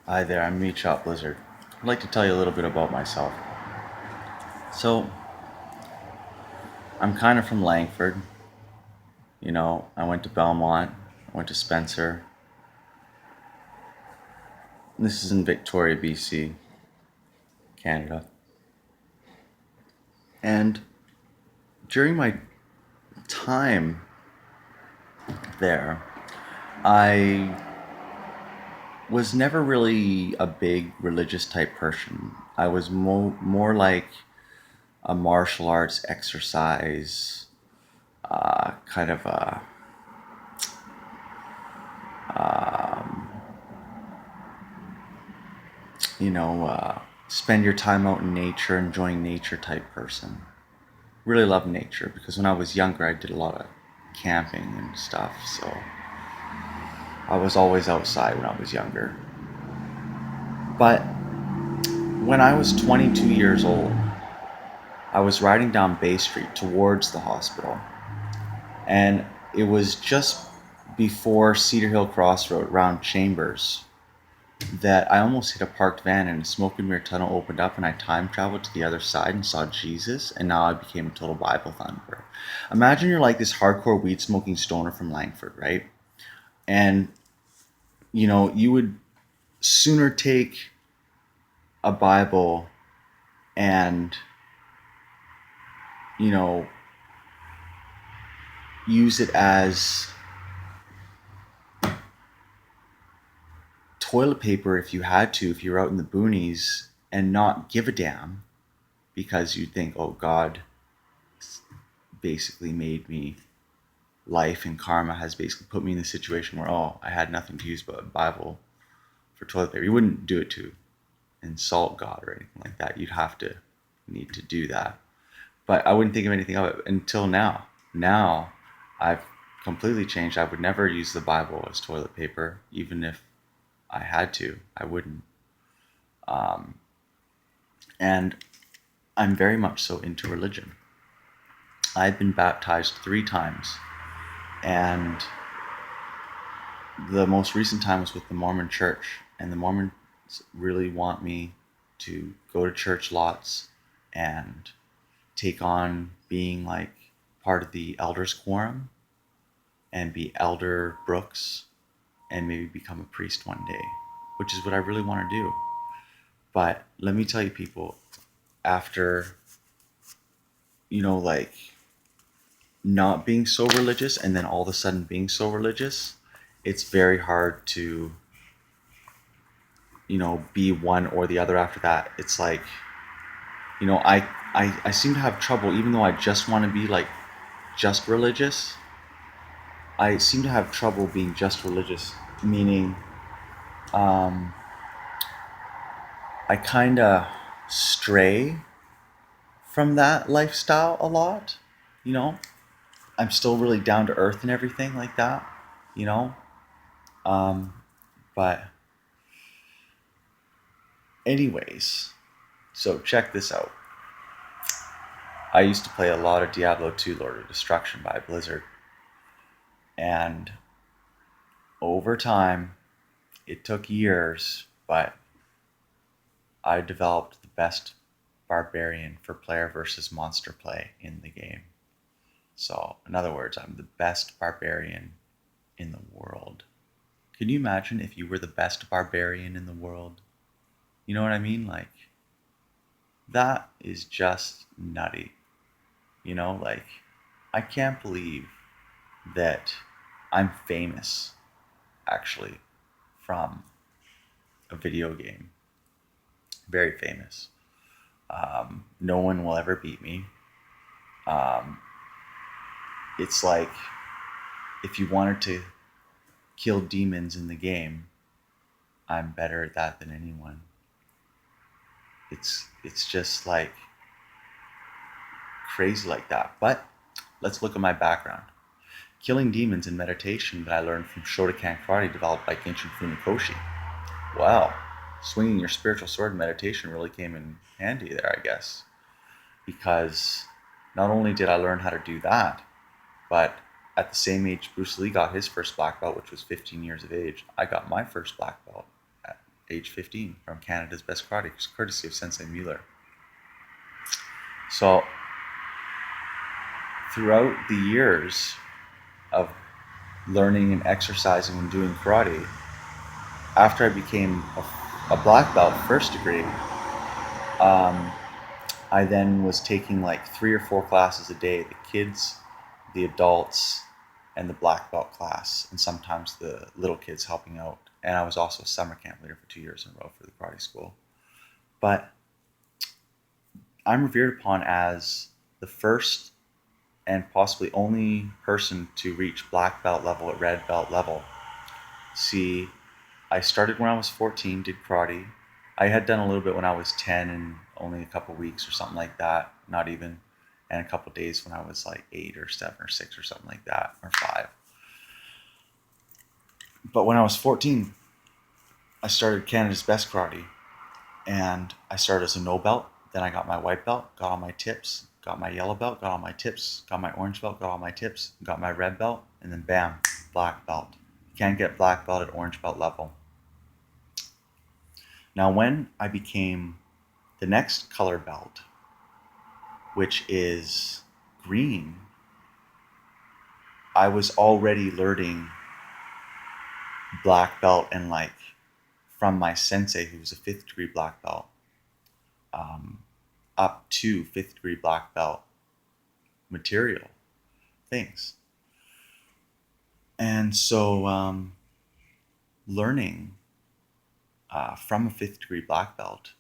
Hi there, I'm Meat Shop Blizzard. I'd like to tell you a little bit about myself. So, I'm kind of from Langford. I went to Belmont, I went to Spencer. This is in Victoria, BC, Canada. And during my time there, I was never really a big religious type person. I was more like a martial arts exercise, kind of a spend your time out in nature, enjoying nature type person. Really love nature because when I was younger, I did a lot of camping and stuff. So I was always outside when I was younger. But when I was 22 years old, I was riding down Bay Street towards the hospital. And it was just before Cedar Hill Crossroad around Chambers that I almost hit a parked van and a smoke and mirror tunnel opened up and I time traveled to the other side and saw Jesus and now I became a total Bible thumper. Imagine you're like this hardcore weed smoking stoner from Langford, right? And you would sooner take a Bible and, you know, use it as toilet paper if you had to, if you're out in the boonies and not give a damn because you think, oh, God basically made me life and karma has basically put me in the situation where I had nothing to use but a Bible for toilet paper. You wouldn't do it to insult God or anything like that. You'd have to need to do that. But I wouldn't think of anything of it until now. Now I've completely changed. I would never use the Bible as toilet paper, even if I had to. I wouldn't. Um, and I'm very much so into religion. I've been baptized 3 times, and the most recent time was with the Mormon church, and the Mormons really want me to go to church lots and take on being like part of the elders quorum and be Elder Brooks and maybe become a priest one day, which is what I really want to do. But let me tell you, people, after, like not being so religious and then all of a sudden being so religious, it's very hard to be one or the other after that. It's like, I seem to have trouble, even though I just want to be like just religious. I seem to have trouble being just religious, meaning um, I kind of stray from that lifestyle a lot. You know, I'm still really down to earth and everything like that. You know, um, but anyways, so check this out. I used to play a lot of Diablo 2 Lord of Destruction by Blizzard. And over time, it took years, but I developed the best barbarian for player versus monster play in the game. So, in other words, I'm the best barbarian in the world. Can you imagine if you were the best barbarian in the world? You know what I mean? Like, that is just nutty. Like, I can't believe that I'm famous, actually, from a video game. Very famous. No one will ever beat me. Um, it's like if you wanted to kill demons in the game, I'm better at that than anyone. It's just like crazy like that. But let's look at my background. Killing demons in meditation that I learned from Shotokan karate developed by Genshin Funakoshi. Wow, swinging your spiritual sword in meditation really came in handy there, I guess, because not only did I learn how to do that, but at the same age Bruce Lee got his first black belt, which was 15 years of age, I got my first black belt at age 15 from Canada's Best Karate, courtesy of Sensei Mueller. So throughout the years of learning and exercising and doing karate, after I became a black belt first degree, I then was taking like 3 or 4 classes a day, the kids, the adults, and the black belt class, and sometimes the little kids helping out. And I was also a summer camp leader for 2 years in a row for the karate school. But I'm revered upon as the first and possibly only person to reach black belt level at red belt level. See, I started when I was 14, did karate. I had done a little bit when I was 10 and only a couple weeks or something like that, not even, and a couple days when I was like 8 or 7 or 6 or something like that, or 5. But when I was 14, I started Canada's Best Karate, and I started as a no belt. Then I got my white belt, got all my tips, got my yellow belt, got all my tips, got my orange belt, got all my tips, got my red belt, and then bam, black belt. You can't get black belt at orange belt level. Now, when I became the next color belt, which is green, I was already learning black belt and like from my sensei, who was a 5th degree black belt, up to 5th degree black belt material things. And so learning from a 5th degree black belt,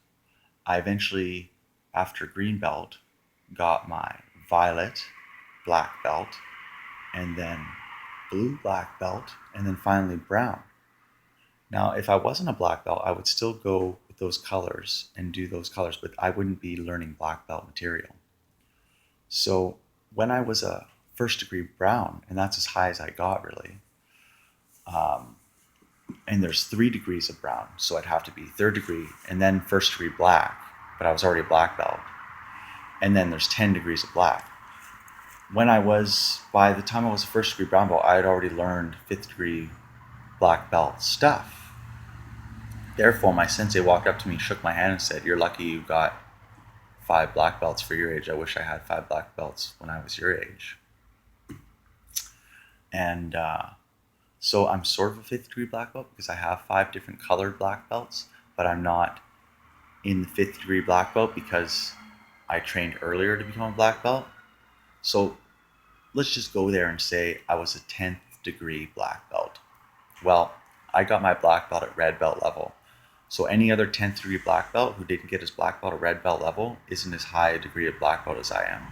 I eventually, after green belt, got my violet black belt, and then blue black belt, and then finally brown. Now, if I wasn't a black belt, I would still go with those colors and do those colors, but I wouldn't be learning black belt material. So when I was a 1st degree brown, and that's as high as I got really, and there's 3 degrees of brown, so I'd have to be 3rd degree and then 1st degree black, but I was already a black belt. And then there's 10 degrees of black. By the time I was a 1st degree brown belt, I had already learned 5th degree black belt stuff. Therefore, my sensei walked up to me, shook my hand and said, "You're lucky you got 5 black belts for your age. I wish I had 5 black belts when I was your age." And so I'm sort of a 5th degree black belt because I have 5 different colored black belts, but I'm not in the 5th degree black belt because I trained earlier to become a black belt. So let's just go there and say I was a 10th degree black belt. Well, I got my black belt at red belt level. So any other 10th degree black belt who didn't get his black belt at red belt level isn't as high a degree of black belt as I am.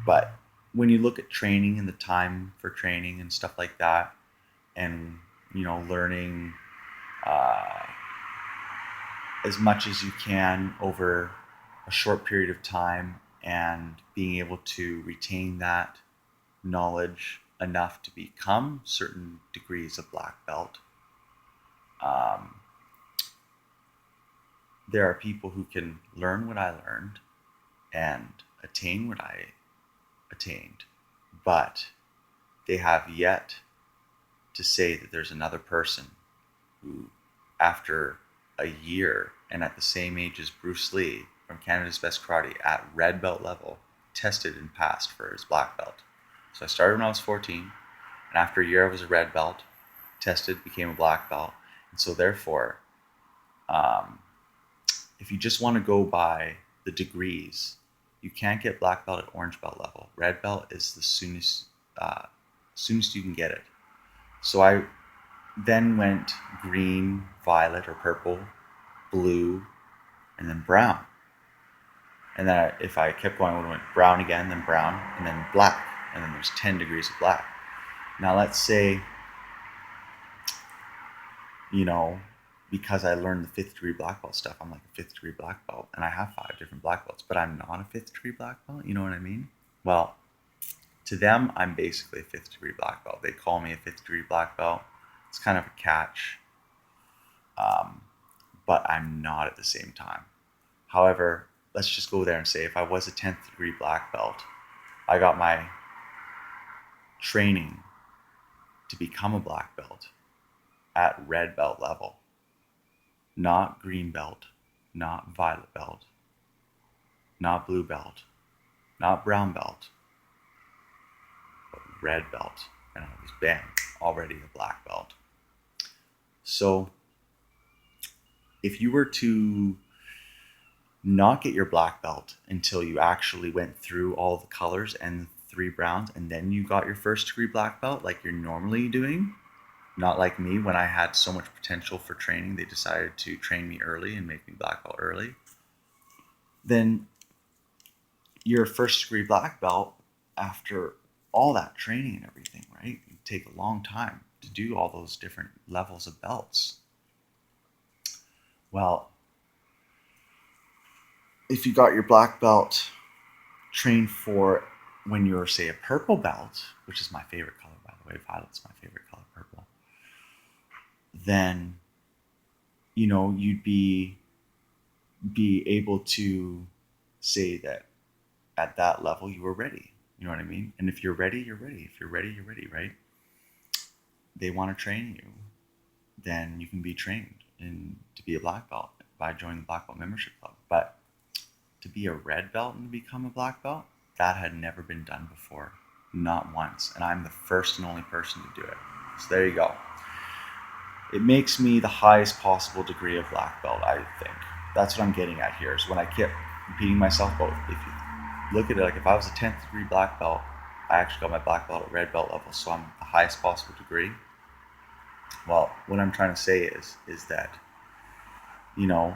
But when you look at training and the time for training and stuff like that, and learning as much as you can over a short period of time and being able to retain that knowledge enough to become certain degrees of black belt, there are people who can learn what I learned and attain what I attained, but they have yet to say that there's another person who, after a year and at the same age as Bruce Lee from Canada's Best Karate at red belt level, tested and passed for his black belt. So I started when I was 14, and after a year I was a red belt, tested, became a black belt. And so therefore, if you just want to go by the degrees, you can't get black belt at orange belt level. Red belt is the soonest you can get it. So I then went green, violet or purple, blue, and then brown. And then if I kept going, I would have went brown again, then brown, and then black. And then there's 10 degrees of black. Now let's say, because I learned the 5th degree black belt stuff, I'm like a 5th degree black belt, and I have 5 different black belts, but I'm not a 5th degree black belt, you know what I mean? Well, to them, I'm basically a 5th degree black belt. They call me a 5th degree black belt. It's kind of a catch, but I'm not at the same time. However, let's just go there and say if I was a 10th degree black belt, I got my training to become a black belt at red belt level. Not green belt, not violet belt, not blue belt, not brown belt, but red belt. And I was, bam, already a black belt. So if you were to not get your black belt until you actually went through all the colors and 3 browns, and then you got your first degree black belt like you're normally doing, not like me when I had so much potential for training, they decided to train me early and make me black belt early, then your first degree black belt after all that training and everything, right? It take a long time to do all those different levels of belts. Well, if you got your black belt trained for when you're, say, a purple belt, which is my favorite color, by the way, violet's my favorite color, purple, then, you know, you'd be able to say that at that level you were ready. You know what I mean? And if you're ready, you're ready. If you're ready, you're ready, right? They want to train you, then you can be trained to be a black belt by joining the black belt membership club. But to be a red belt and become a black belt, that had never been done before, not once. And I'm the first and only person to do it. So there you go. It makes me the highest possible degree of black belt, I think. That's what I'm getting at here, is when I kept repeating myself, but if you look at it, like if I was a 10th degree black belt, I actually got my black belt at red belt level, so I'm the highest possible degree. Well, what I'm trying to say is that, you know,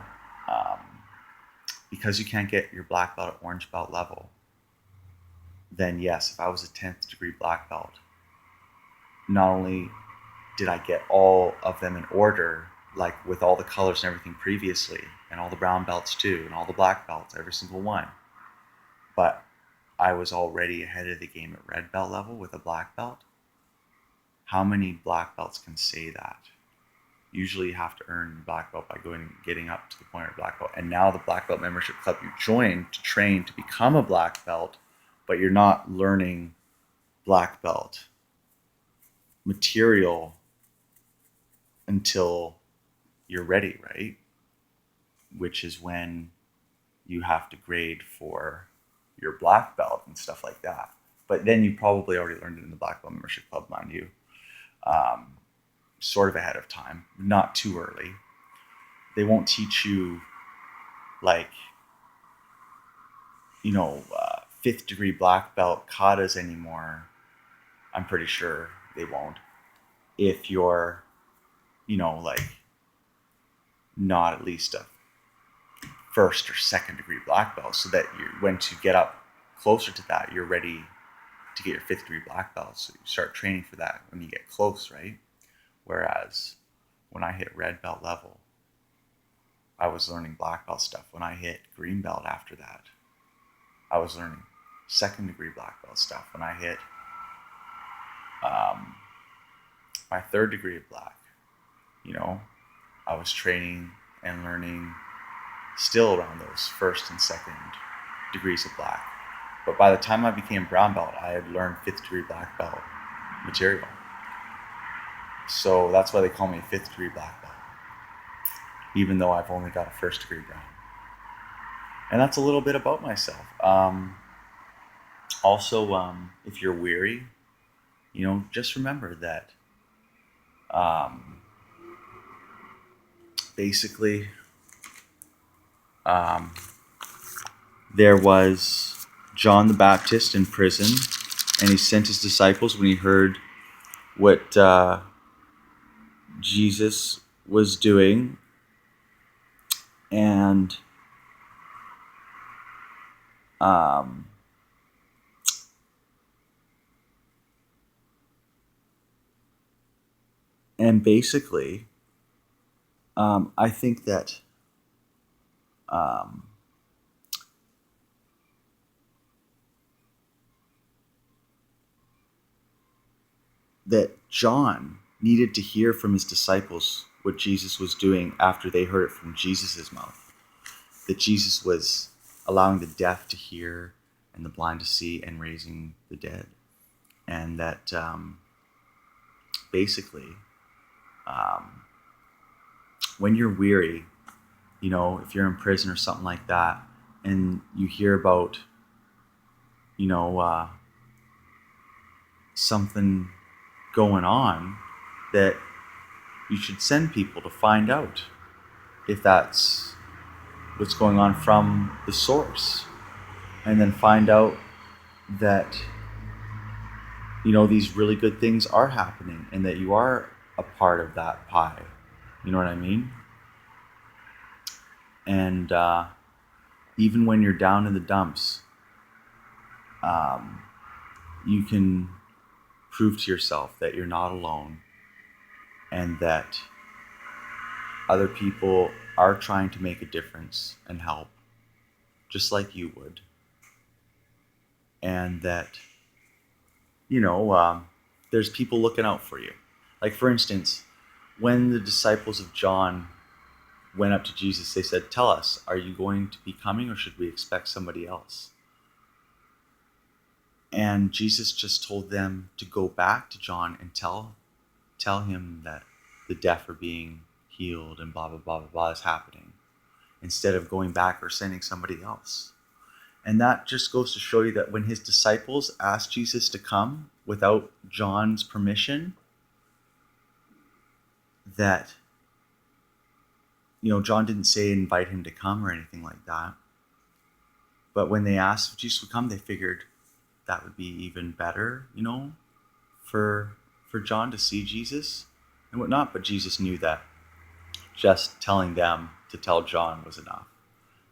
because you can't get your black belt at orange belt level, then yes, if I was a 10th degree black belt, not only did I get all of them in order, like with all the colors and everything previously, and all the brown belts too, and all the black belts, every single one, but I was already ahead of the game at red belt level with a black belt. How many black belts can say that? Usually you have to earn black belt by getting up to the point of black belt. And now the black belt membership club, you join to train to become a black belt, but you're not learning black belt material until you're ready, right? Which is when you have to grade for your black belt and stuff like that. But then you probably already learned it in the black belt membership club, mind you. Sort of ahead of time, not too early. They won't teach you like, you know, 5th degree black belt katas anymore. I'm pretty sure they won't. If you're, you know, like not at least a 1st or 2nd degree black belt, so that when to get up closer to that, you're ready to get your 5th degree black belt. So you start training for that when you get close, right? Whereas when I hit red belt level, I was learning black belt stuff. When I hit green belt after that, I was learning 2nd degree black belt stuff. When I hit my 3rd degree of black, you know, I was training and learning still around those 1st and 2nd degrees of black. But by the time I became brown belt, I had learned 5th degree black belt material. So that's why they call me a 5th degree black belt, even though I've only got a 1st degree brown. And that's a little bit about myself. Also, if you're weary, you know, just remember that basically there was John the Baptist in prison, and he sent his disciples when he heard what Jesus was doing, and basically, I think that that John needed to hear from his disciples what Jesus was doing after they heard it from Jesus' mouth. That Jesus was allowing the deaf to hear and the blind to see and raising the dead. And that basically um, when you're weary, if you're in prison or something like that, and you hear about, you know, something going on, that you should send people to find out if that's what's going on from the source, and then find out that these really good things are happening and that you are a part of that pie. You know what I mean? And even when you're down in the dumps, um, you can prove to yourself that you're not alone, and that other people are trying to make a difference and help, just like you would. And that, there's people looking out for you. Like, for instance, when the disciples of John went up to Jesus, they said, "Tell us, are you going to be coming, or should we expect somebody else?" And Jesus just told them to go back to John and tell him that the deaf are being healed and blah, blah, blah, blah, blah is happening, instead of going back or sending somebody else. And that just goes to show you that when his disciples asked Jesus to come without John's permission, that, John didn't say invite him to come or anything like that. But when they asked if Jesus would come, they figured that would be even better, for John to see Jesus and whatnot. But Jesus knew that just telling them to tell John was enough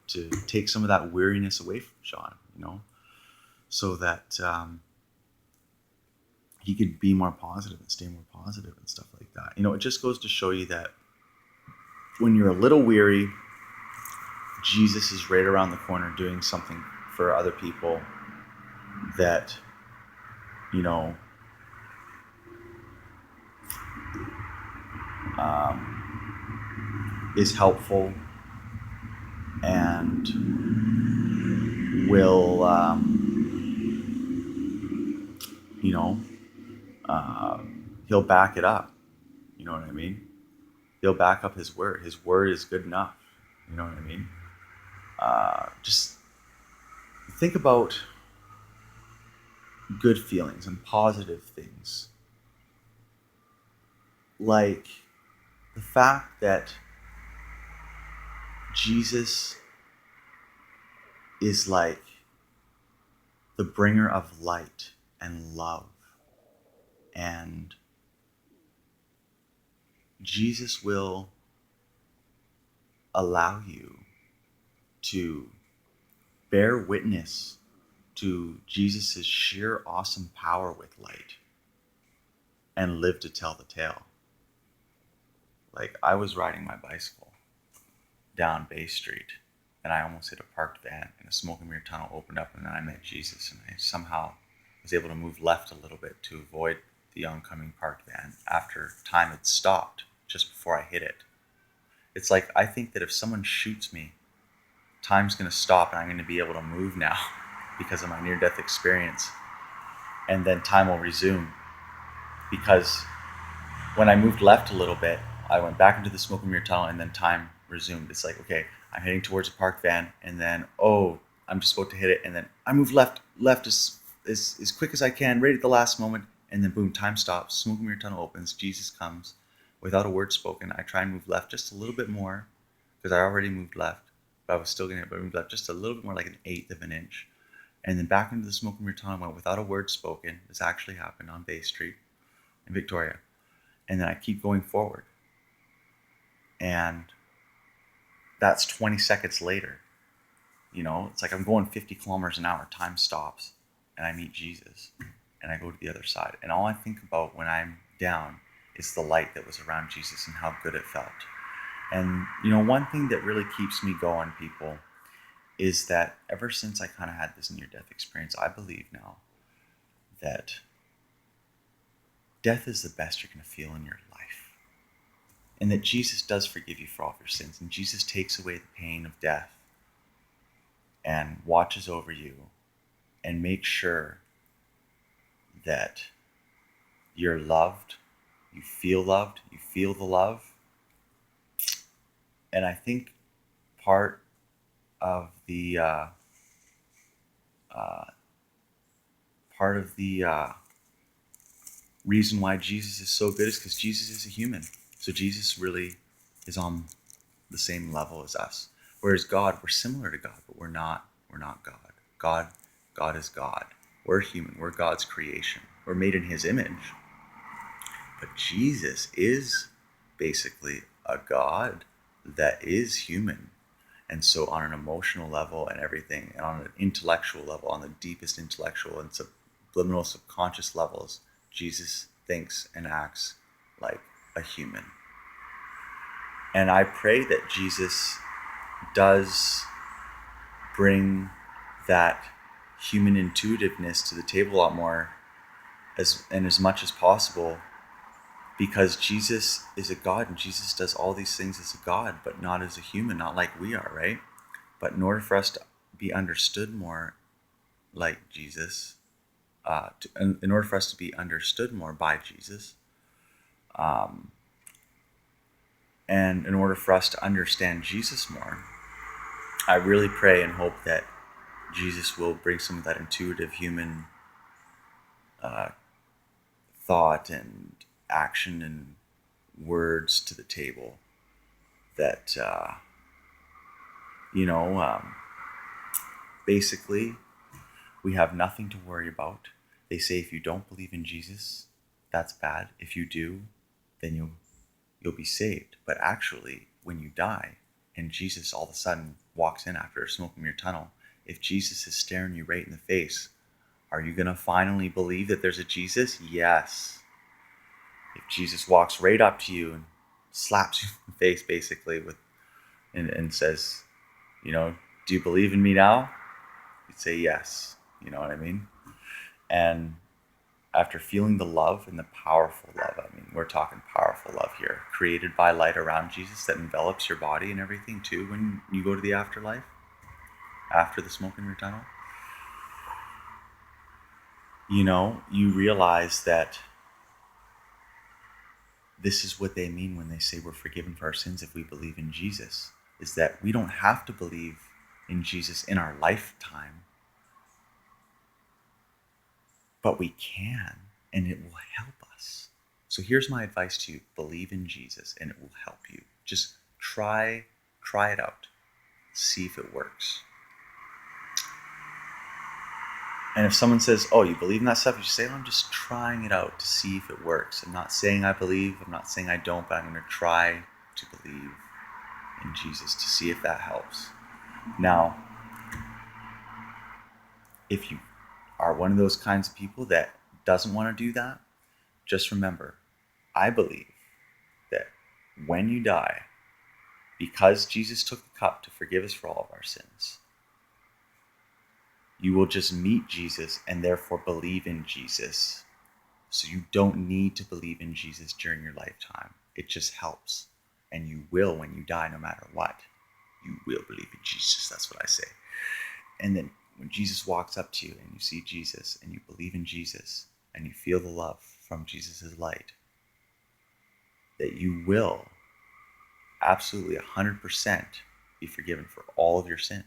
to take some of that weariness away from John, so that he could be more positive and stay more positive and stuff like that. It just goes to show you that when you're a little weary, Jesus is right around the corner doing something for other people that, is helpful and will, he'll back it up. You know what I mean? He'll back up his word. His word is good enough. You know what I mean? Just think about good feelings and positive things. Like the fact that Jesus is like the bringer of light and love. And Jesus will allow you to bear witness to Jesus' sheer awesome power with light and live to tell the tale. Like, I was riding my bicycle down Bay Street and I almost hit a parked van, and a smoke and mirror tunnel opened up, and then I met Jesus, and I somehow was able to move left a little bit to avoid the oncoming parked van after time had stopped just before I hit it. It's like, I think that if someone shoots me, time's going to stop and I'm going to be able to move now because of my near-death experience. And then time will resume, because when I moved left a little bit, I went back into the smoke and mirror tunnel, and then time resumed. It's like, okay, I'm heading towards a parked van, and then, I'm just about to hit it, and then I move left as quick as I can, right at the last moment, and then boom, time stops, smoke and mirror tunnel opens, Jesus comes. Without a word spoken, I try and move left just a little bit more, because I already moved left, but I was still going to move left just a little bit more, like an eighth of an inch. And then back into the smoke and mirror tunnel, went without a word spoken. This actually happened on Bay Street in Victoria. And then I keep going forward. And that's 20 seconds later. It's like I'm going 50 kilometers an hour, time stops, and I meet Jesus, and I go to the other side. And all I think about when I'm down is the light that was around Jesus and how good it felt. And, one thing that really keeps me going, people, is that ever since I kind of had this near-death experience, I believe now that death is the best you're going to feel in your life. And that Jesus does forgive you for all of your sins. And Jesus takes away the pain of death and watches over you and makes sure that you're loved, you feel loved, you feel the love. And I think part of the uh, part of the reason why Jesus is so good is because Jesus is a human. So Jesus really is on the same level as us. Whereas God, we're similar to God, but we're not. We're not God. God is God. We're human. We're God's creation. We're made in His image. But Jesus is basically a God that is human. And so on an emotional level and everything, and on an intellectual level, on the deepest intellectual and subliminal subconscious levels, Jesus thinks and acts like a human. And I pray that Jesus does bring that human intuitiveness to the table a lot more as much as possible, because Jesus is a God and Jesus does all these things as a God, but not as a human, not like we are, right? But in order for us to be understood more like Jesus, in order for us to be understood more by Jesus, um, and in order for us to understand Jesus more, I really pray and hope that Jesus will bring some of that intuitive human uh, thought and action and words to the table that, you know, basically we have nothing to worry about. They say if you don't believe in Jesus, that's bad. If you do, then you'll be saved. But actually, when you die and Jesus all of a sudden walks in after a smoke from your tunnel, if Jesus is staring you right in the face, are you going to finally believe that there's a Jesus? Yes. If Jesus walks right up to you and slaps you in the face basically and says, you know, do you believe in me now? You'd say yes. You know what I mean? And after feeling the love and the powerful love, I mean, we're talking powerful love here, created by light around Jesus that envelops your body and everything too when you go to the afterlife, after the smoke in your tunnel, you know, you realize that this is what they mean when they say we're forgiven for our sins if we believe in Jesus, is that we don't have to believe in Jesus in our lifetime, but we can, and it will help us. So here's my advice to you: believe in Jesus and it will help you. Just try it out. See if it works. And if someone says, oh, you believe in that stuff, you say, oh, I'm just trying it out to see if it works. I'm not saying I believe, I'm not saying I don't, but I'm going to try to believe in Jesus to see if that helps. Now, if you are one of those kinds of people that doesn't want to do that, just remember, I believe that when you die, because Jesus took the cup to forgive us for all of our sins, you will just meet Jesus and therefore believe in Jesus. So you don't need to believe in Jesus during your lifetime. It just helps. And you will when you die, no matter what. You will believe in Jesus. That's what I say. And then when Jesus walks up to you and you see Jesus and you believe in Jesus and you feel the love from Jesus' light, that you will absolutely 100% be forgiven for all of your sins.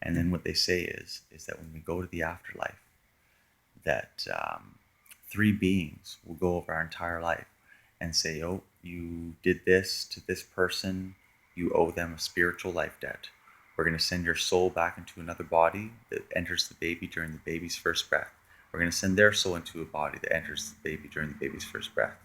And then what they say is that when we go to the afterlife, that three beings will go over our entire life and say, oh, you did this to this person, you owe them a spiritual life debt. We're going to send your soul back into another body that enters the baby during the baby's first breath. We're going to send their soul into a body that enters the baby during the baby's first breath.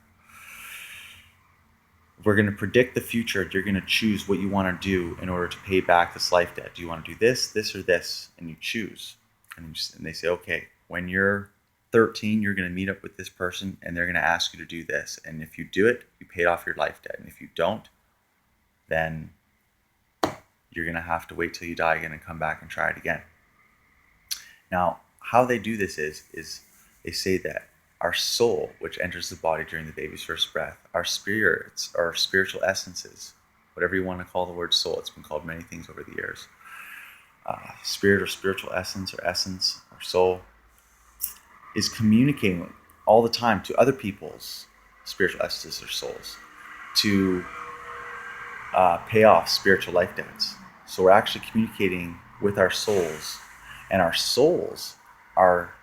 We're going to predict the future. You're going to choose what you want to do in order to pay back this life debt. Do you want to do this, this, or this? And you choose. And they say, okay, when you're 13, you're going to meet up with this person and they're going to ask you to do this. And if you do it, you paid off your life debt. And if you don't, then you're going to have to wait till you die again and come back and try it again. Now, how they do this is they say that our soul, which enters the body during the baby's first breath, our spirits, our spiritual essences, whatever you want to call the word soul, it's been called many things over the years. Spirit or spiritual essence or soul is communicating all the time to other people's spiritual essences or souls, to pay off spiritual life debts. So we're actually communicating with our souls, and our souls are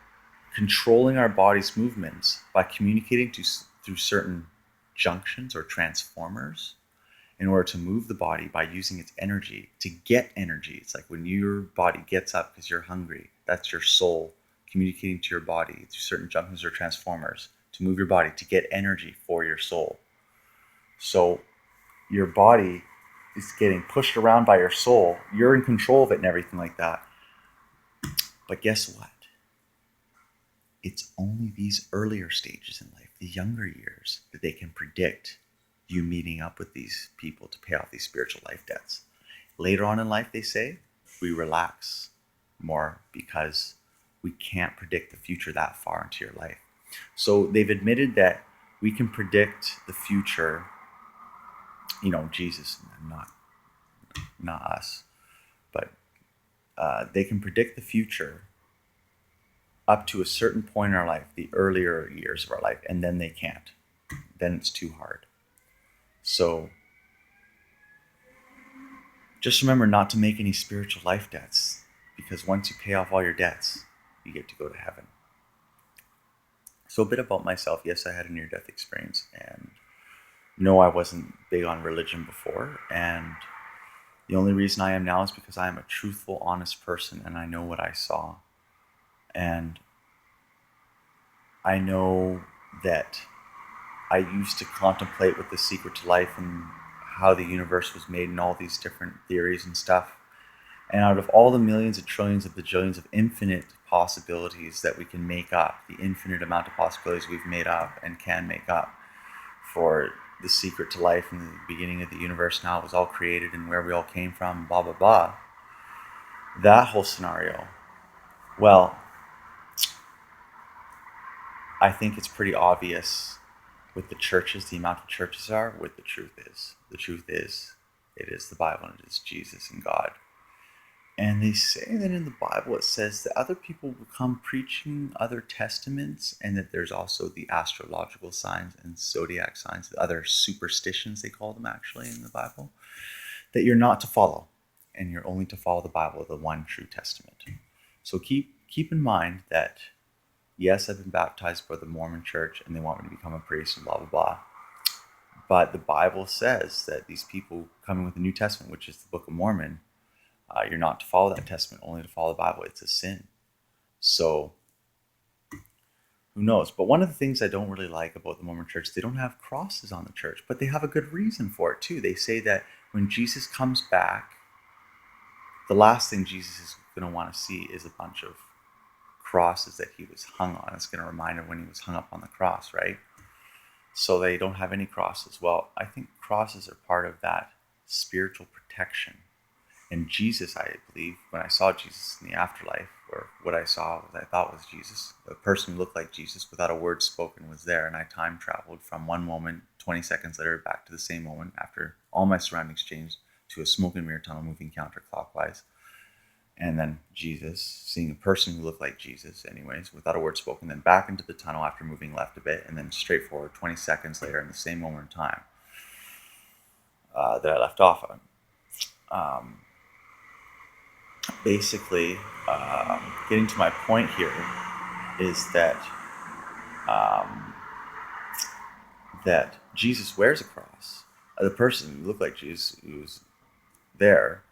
controlling our body's movements by communicating through certain junctions or transformers in order to move the body by using its energy to get energy. It's like when your body gets up because you're hungry, that's your soul communicating to your body through certain junctions or transformers to move your body to get energy for your soul. So your body is getting pushed around by your soul. You're in control of it and everything like that. But guess what? It's only these earlier stages in life, the younger years, that they can predict you meeting up with these people to pay off these spiritual life debts. Later on in life, they say, we relax more because we can't predict the future that far into your life. So they've admitted that we can predict the future, Jesus, not us, but they can predict the future up to a certain point in our life, the earlier years of our life, and then they can't. Then it's too hard. So just remember not to make any spiritual life debts, because once you pay off all your debts, you get to go to heaven. So a bit about myself. Yes, I had a near-death experience, and no, I wasn't big on religion before, and the only reason I am now is because I am a truthful, honest person, and I know what I saw. And I know that I used to contemplate with the secret to life and how the universe was made and all these different theories and stuff. And out of all the millions of trillions of bajillions of infinite possibilities that we can make up, the infinite amount of possibilities we've made up and can make up for the secret to life and the beginning of the universe, now it was all created and where we all came from, blah, blah, blah. That whole scenario, well, I think it's pretty obvious with the churches, the amount of churches are, what the truth is. The truth is, it is the Bible and it is Jesus and God. And they say that in the Bible it says that other people will come preaching other testaments, and that there's also the astrological signs and zodiac signs, the other superstitions they call them actually in the Bible, that you're not to follow, and you're only to follow the Bible, the one true testament. So keep in mind that, yes, I've been baptized by the Mormon church and they want me to become a priest and blah, blah, blah. But the Bible says that these people coming with the New Testament, which is the Book of Mormon, you're not to follow that testament, only to follow the Bible. It's a sin. So who knows? But one of the things I don't really like about the Mormon church, they don't have crosses on the church, but they have a good reason for it too. They say that when Jesus comes back, the last thing Jesus is going to want to see is a bunch of crosses that he was hung on. It's going to remind him when he was hung up on the cross, right? So they don't have any crosses. Well, I think crosses are part of that spiritual protection. And Jesus, I believe, when I saw Jesus in the afterlife, or what I saw, what I thought was Jesus, a person who looked like Jesus without a word spoken was there, and I time traveled from one moment, 20 seconds later, back to the same moment after all my surroundings changed to a smoke and mirror tunnel moving counterclockwise. And then Jesus, seeing a person who looked like Jesus anyways, without a word spoken, then back into the tunnel after moving left a bit, and then straight forward 20 seconds later in the same moment in time that I left off on. Basically, getting to my point here is that that Jesus wears a cross. The person who looked like Jesus, who was there,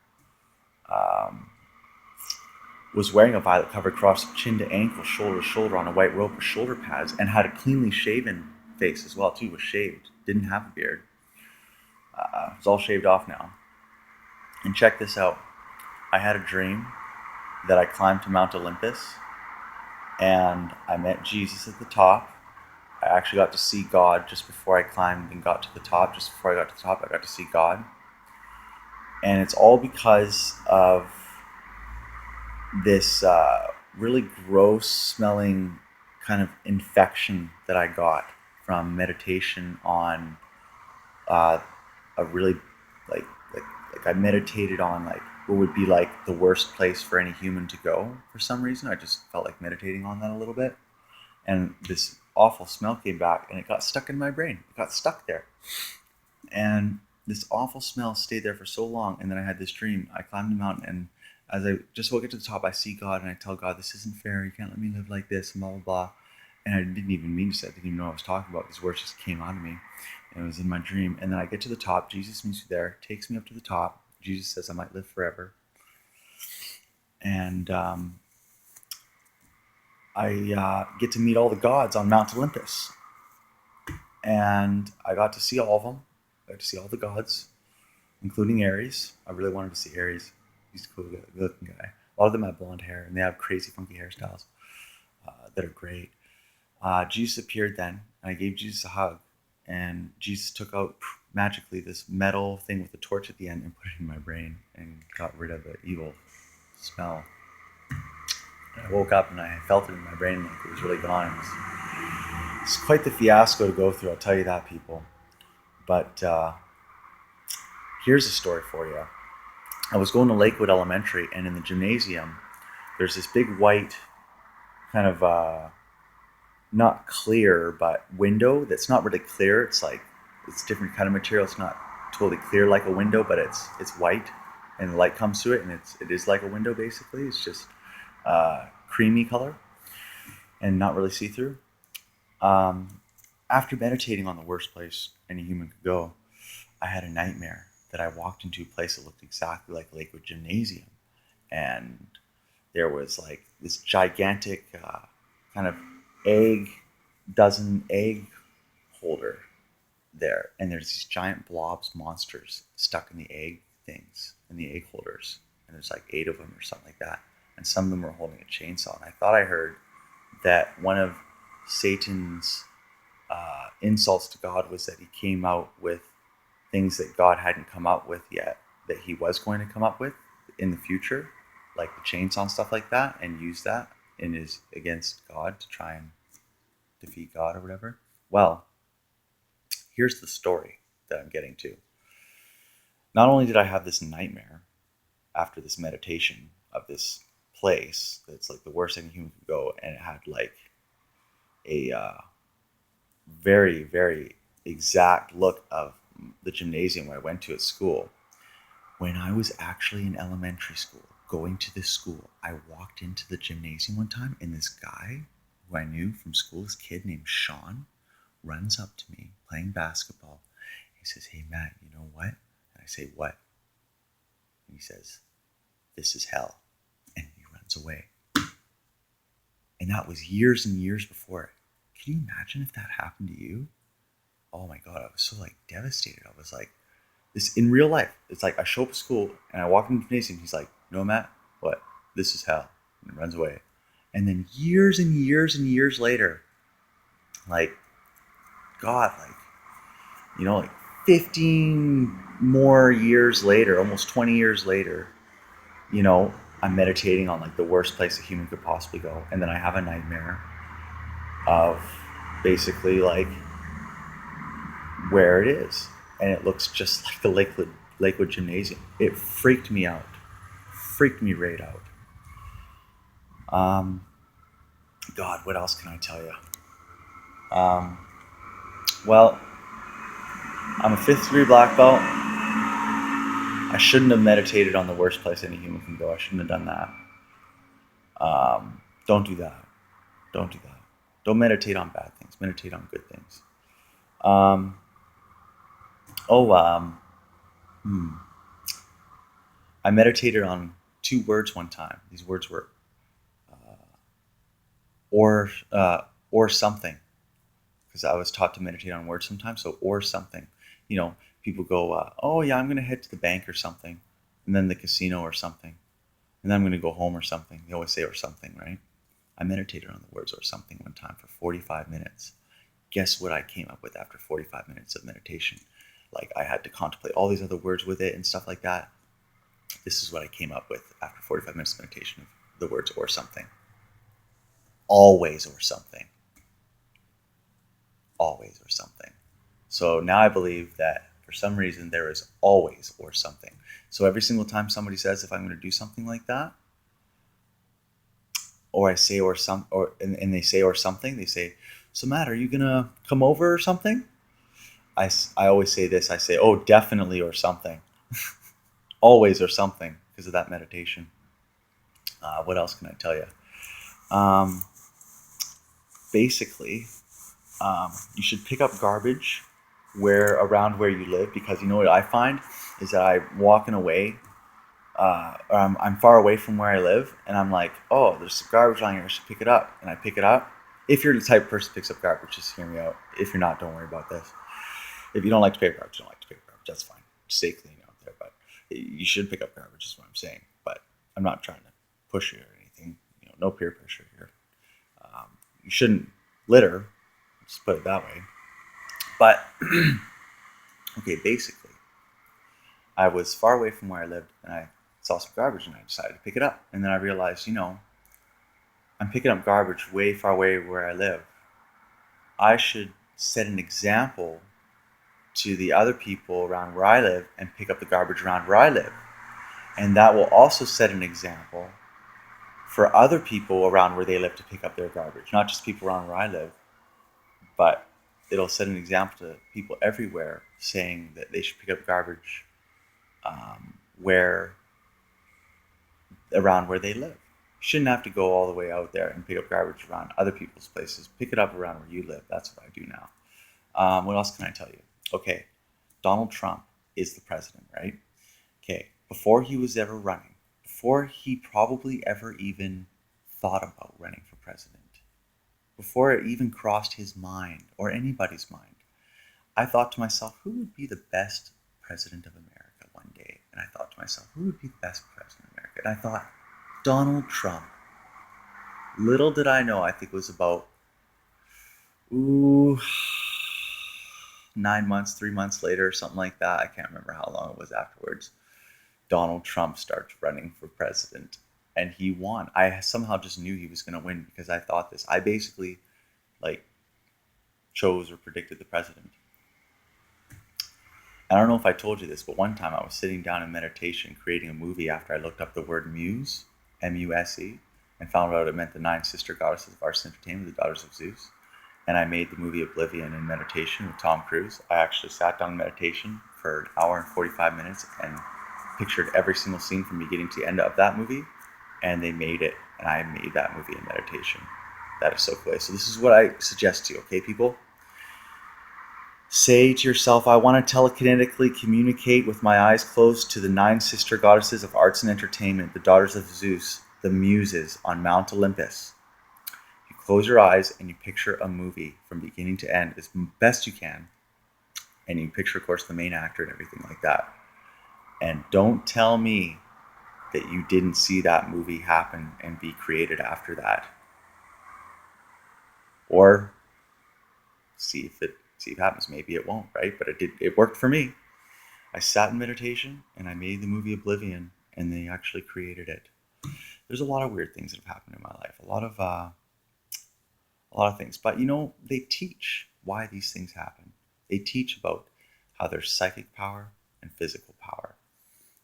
was wearing a violet covered cross, chin to ankle, shoulder to shoulder, on a white robe with shoulder pads, and had a cleanly shaven face as well too. Was shaved, didn't have a beard. It's all shaved off now. And check this out. I had a dream that I climbed to Mount Olympus and I met Jesus at the top. I actually got to see God just before I climbed and got to the top. Just before I got to the top, I got to see God. And it's all because of this really gross smelling kind of infection that I got from meditation on a really like I meditated on like what would be like the worst place for any human to go for some reason. I just felt like meditating on that a little bit. And this awful smell came back, and it got stuck in my brain. It got stuck there. And this awful smell stayed there for so long. And then I had this dream. I climbed the mountain, and as I just woke up to the top, I see God, and I tell God, this isn't fair. You can't let me live like this, and blah, blah, blah. And I didn't even mean to say it. I didn't even know what I was talking about. These words just came out of me. And it was in my dream. And then I get to the top. Jesus meets me there, takes me up to the top. Jesus says I might live forever. And I get to meet all the gods on Mount Olympus. And I got to see all of them. I got to see all the gods, including Ares. I really wanted to see Ares. He's a cool, good-looking guy. A lot of them have blonde hair, and they have crazy, funky hairstyles that are great. Jesus appeared then, and I gave Jesus a hug. And Jesus took out magically this metal thing with a torch at the end and put it in my brain and got rid of the evil smell. And I woke up and I felt it in my brain like it was really gone. It's quite the fiasco to go through, I'll tell you that, people. But here's a story for you. I was going to Lakewood Elementary, and in the gymnasium, there's this big white kind of not clear, but window that's not really clear. It's like, it's different kind of material. It's not totally clear like a window, but it's white, and the light comes through it, and it is like a window basically. It's just creamy color and not really see-through. After meditating on the worst place any human could go, I had a nightmare that I walked into a place that looked exactly like Lakewood Gymnasium, and there was like this gigantic kind of dozen egg holder there, and there's these giant blobs monsters stuck in the egg things, in the egg holders, and there's like 8 of them or something like that, and some of them were holding a chainsaw. And I thought I heard that one of Satan's insults to God was that he came out with things that God hadn't come up with yet, that he was going to come up with in the future, like the chainsaw and stuff like that, and use that in his against God to try and defeat God or whatever. Well, here's the story that I'm getting to. Not only did I have this nightmare after this meditation of this place that's like the worst thing a human could go, and it had like a very, very exact look of the gymnasium where I went to at school. When I was actually in elementary school, going to this school, I walked into the gymnasium one time, and this guy who I knew from school, this kid named Sean, runs up to me playing basketball. He says, "Hey, Matt, you know what?" And I say, "What?" And he says, "This is hell." And he runs away. And that was years and years before. Can you imagine if that happened to you? Oh my God, I was so like devastated. I was like, this in real life. It's like I show up at school and I walk into the gymnasium. He's like, "No, Matt, what? This is hell." And he runs away. And then years and years and years later, like, God, like 15 more years later, almost 20 years later, I'm meditating on like the worst place a human could possibly go. And then I have a nightmare of basically like where it is. And it looks just like the Lakewood Gymnasium. It freaked me out. Freaked me right out. God, what else can I tell you? Well, I'm a 5th degree black belt. I shouldn't have meditated on the worst place any human can go. I shouldn't have done that. Don't do that. Don't do that. Don't meditate on bad things. Meditate on good things. I meditated on 2 words one time. These words were or something, because I was taught to meditate on words sometimes. So or something. People go, "Oh yeah, I'm going to head to the bank or something, and then the casino or something, and then I'm going to go home or something." They always say or something, right? I meditated on the words or something one time for 45 minutes. Guess what I came up with after 45 minutes of meditation? Like, I had to contemplate all these other words with it and stuff like that. This is what I came up with after 45 minutes of meditation of the words or something. Always or something. Always or something. So now I believe that for some reason there is always or something. So every single time somebody says if I'm going to do something like that, or I say or some, or and they say or something, they say, What's the matter? Are you gonna come over or something? I always say this. I say, oh, definitely or something. Always or something because of that meditation. What else can I tell you? Um, basically, you should pick up garbage around where you live, because you know what I find is that I'm walking away, or I'm far away from where I live, and I'm like, oh, there's some garbage on here, I should pick it up, and I pick it up. If you're the type of person who picks up garbage, just hear me out. If you're not, don't worry about this. If you don't like to pick up garbage, you don't like to pick up garbage. That's fine. Stay clean out there, but you should pick up garbage, is what I'm saying. But I'm not trying to push you or anything. No peer pressure here. You shouldn't litter. Just put it that way. But okay, basically, I was far away from where I lived, and I saw some garbage, and I decided to pick it up. And then I realized, I'm picking up garbage way far away where I live. I should set an example to the other people around where I live and pick up the garbage around where I live. And that will also set an example for other people around where they live to pick up their garbage. Not just people around where I live, but it'll set an example to people everywhere, saying that they should pick up garbage around where they live. You shouldn't have to go all the way out there and pick up garbage around other people's places. Pick it up around where you live. That's what I do now. What else can I tell you? Okay, Donald Trump is the president, right? Okay, before he was ever running, before he probably ever even thought about running for president, before it even crossed his mind or anybody's mind, I thought to myself, who would be the best president of America one day? And I thought to myself, who would be the best president of America? And I thought, Donald Trump. Little did I know, I think it was about 9 months, 3 months later, something like that. I can't remember how long it was afterwards. Donald Trump starts running for president, and he won. I somehow just knew he was going to win because I thought this. I basically chose or predicted the president. I don't know if I told you this, but one time I was sitting down in meditation creating a movie after I looked up the word muse, M-U-S-E, and found out it meant the 9 sister goddesses of arts and entertainment, the daughters of Zeus. And I made the movie Oblivion in meditation with Tom Cruise. I actually sat down in meditation for an hour and 45 minutes and pictured every single scene from beginning to end of that movie, and they made it, and I made that movie in meditation. That is so cool. So this is what I suggest to you, okay, people? Say to yourself, I want to telekinetically communicate with my eyes closed to the 9 sister goddesses of arts and entertainment, the daughters of Zeus, the muses on Mount Olympus. You close your eyes and you picture a movie from beginning to end as best you can, and you picture, of course, the main actor and everything like that. And don't tell me that you didn't see that movie happen and be created after that. Or see if it happens. Maybe it won't, right? But it worked for me. I sat in meditation and I made the movie Oblivion, and they actually created it. There's a lot of weird things that have happened in my life. A lot of things. But they teach why these things happen. They teach about how there's psychic power and physical power.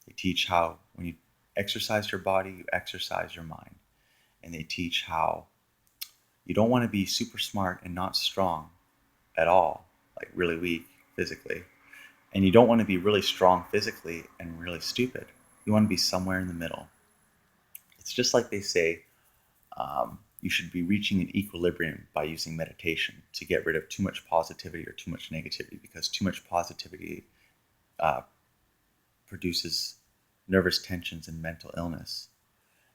They teach how when you exercise your body, you exercise your mind. And they teach how you don't want to be super smart and not strong at all, like really weak physically. And you don't want to be really strong physically and really stupid. You want to be somewhere in the middle. It's just like they say, you should be reaching an equilibrium by using meditation to get rid of too much positivity or too much negativity, because too much positivity produces nervous tensions and mental illness,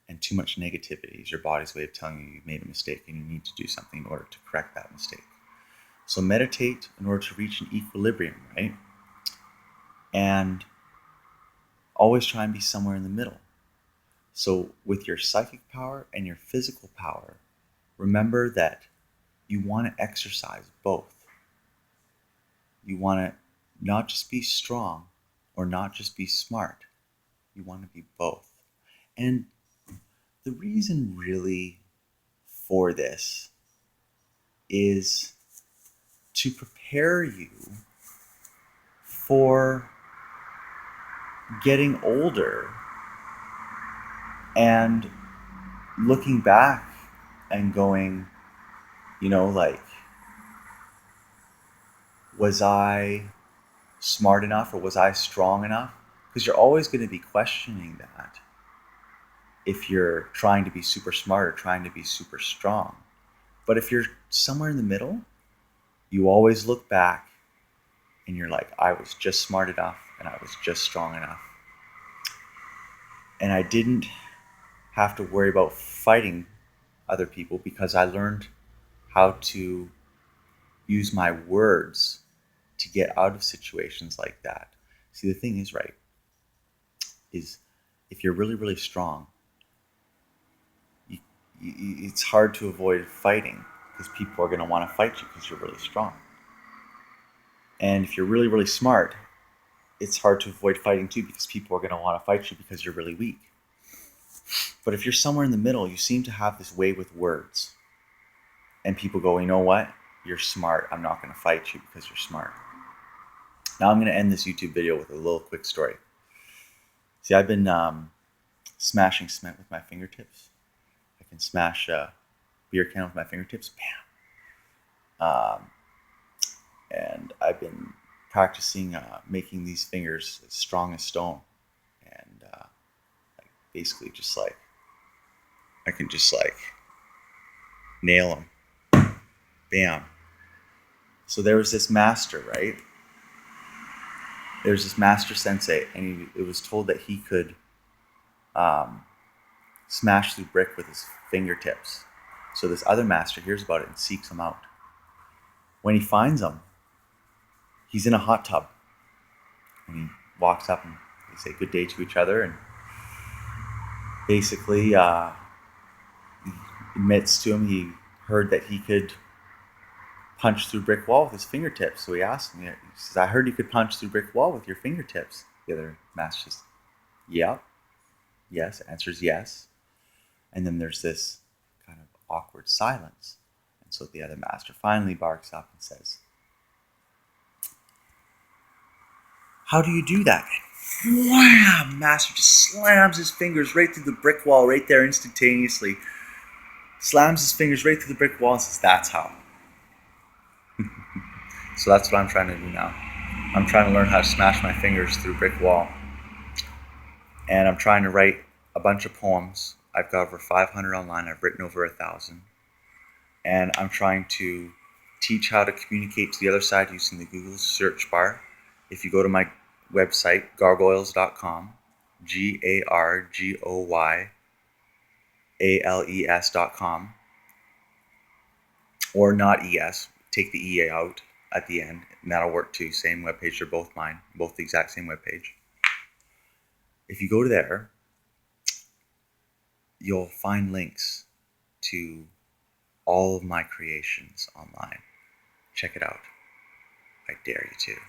and too much negativity is your body's way of telling you you've made a mistake and you need to do something in order to correct that mistake. So meditate in order to reach an equilibrium, right? And always try and be somewhere in the middle. So with your psychic power and your physical power, remember that you want to exercise both. You want to not just be strong or not just be smart. You want to be both. And the reason really for this is to prepare you for getting older and looking back and going, was I smart enough or was I strong enough? Because you're always going to be questioning that if you're trying to be super smart or trying to be super strong. But if you're somewhere in the middle, you always look back and you're like, I was just smart enough and I was just strong enough. And I didn't have to worry about fighting other people because I learned how to use my words to get out of situations like that. See, the thing is, right, is if you're really, really strong, you, it's hard to avoid fighting because people are going to want to fight you because you're really strong. And if you're really, really smart, it's hard to avoid fighting too because people are going to want to fight you because you're really weak. But if you're somewhere in the middle, you seem to have this way with words. And people go, you know what? You're smart. I'm not going to fight you because you're smart. Now I'm going to end this YouTube video with a little quick story. See, I've been smashing cement with my fingertips. I can smash a beer can with my fingertips. Bam. And I've been practicing making these fingers as strong as stone. And basically just like, I can just like nail them. Bam. So there was this master, right? There's this master sensei, and it was told that he could smash through brick with his fingertips. So this other master hears about it and seeks him out. When he finds him, he's in a hot tub. And he walks up and they say good day to each other, and basically admits to him he heard that he could punch through brick wall with his fingertips. So he asks him, he says, I heard you could punch through brick wall with your fingertips. The other master says, yeah. Yes, answers yes. And then there's this kind of awkward silence. And so the other master finally barks up and says, how do you do that? Wham! Master just slams his fingers right through the brick wall right there instantaneously. Slams his fingers right through the brick wall and says, that's how. So that's what I'm trying to do now. I'm trying to learn how to smash my fingers through a brick wall. And I'm trying to write a bunch of poems. I've got over 500 online. I've written over 1,000. And I'm trying to teach how to communicate to the other side using the Google search bar. If you go to my website, gargoyles.com, GARGOYALES.com, or not ES, take the EA out at the end, and that'll work too. Same webpage, they're both mine, both the exact same webpage. If you go to there, you'll find links to all of my creations online. Check it out. I dare you to.